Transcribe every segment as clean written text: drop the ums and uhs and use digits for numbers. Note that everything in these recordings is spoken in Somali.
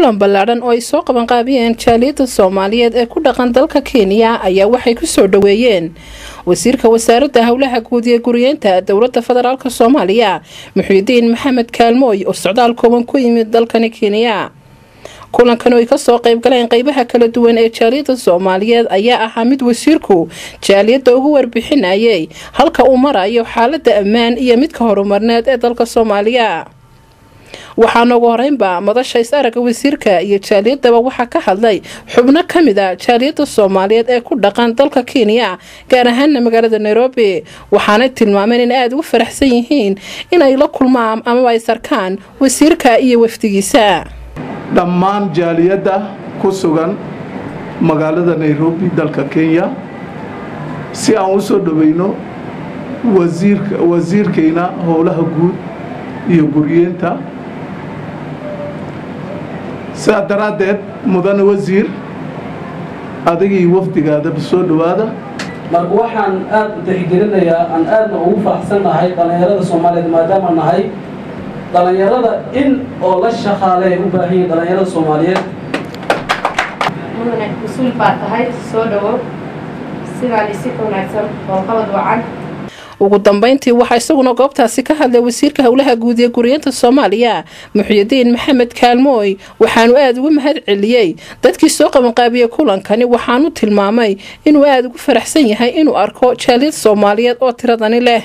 kulan ballaaran oo ay soo qaban qaabiyeen jaaliyada Soomaaliyeed ee ku dhaqan dalka Kenya ayaa waxay ku soo dhaweeyeen wasiirka wasaaradda hawlaha guud ee guriyeenta dawladda federaalka Soomaaliya Muxyidiin Maxamed Kaalmooy oo socdaal kooban ku yimid dalkan Kenya. kulankan oo ka soo qayb galeen qaybaha kala duwan ee jaaliyada Soomaaliyeed ayaa ahaa mid wasiirku jaaliyada ugu warbixinayay halka uu marayo xaaladda ammaan iyo midka horumarneed ee dalka Soomaaliya. waxaan ugu horeynba madasha is-aragga wasiirka iyo jaaliyadaba waxa ka hadlay xubno kamid ah jaaliyada Soomaaliyeed ee ku dhaqan dalka Kenya gaar ahaan magaalada Nairobi waxaana tilmaameen in aad ugu faraxsan yihiin inay la kulmaan ama ay sarkaan wasiirka iyo wafdigiisa. dhammaan jaaliyada ku sugan magaalada Nairobi dalka Kenya si aan u soo dhaweyno wasiirkeena howlaha guud iyo guriyeenta saadaradeed mudan wasiir adigii wafdigaada soo dhawaada. marka waxaan aad u tixgelinayaa aan aadna ugu faraxsanahay dhalinyarada Soomaaliyeed maadaama nahay dhalinyarada in oo la shaqaaleey u baahan yihiin dhalinyarada Soomaaliyeed. mudane masuul baa tahay soo dhawo sidaan si wanaagsan oo qalad wacan. ugu dambeyntii waxa isaguna goobtaasi ka hadlay wasiirka hawlaha guud ee guriyeenta Soomaaliya Muxyidiin Maxamed Kaalmooy waxaanu aad ugu mahad celiyay dadkii soo qaban qaabiyay kulankani waxaanu tilmaamay inuu aad ugu faraxsan yahay inuu arko jaaliyad Soomaaliyeed oo tiradani leh.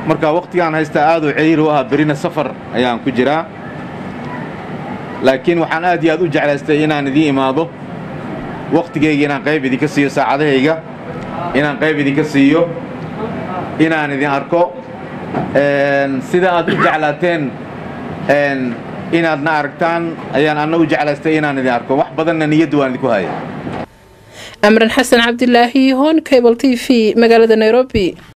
marka waqtigan haysta aad u ciir u ah berina safar ayaan ku jiraa laakiin waxaan aad iyo aad u jeclaystay inaan idin imaado waqtigeyga inaan qayb idinka siiyo saacadahayga inaan qayb idinka siiyo inaan idin arko sida aad u jeclaateen inaadna aragtaan ayaan annagu jeclaystay inaan idin arko wax badanna niyadda waan idinku hayay. Amran Xasan Cabdillaahi Hoon Cable TV magaalada Nairobi.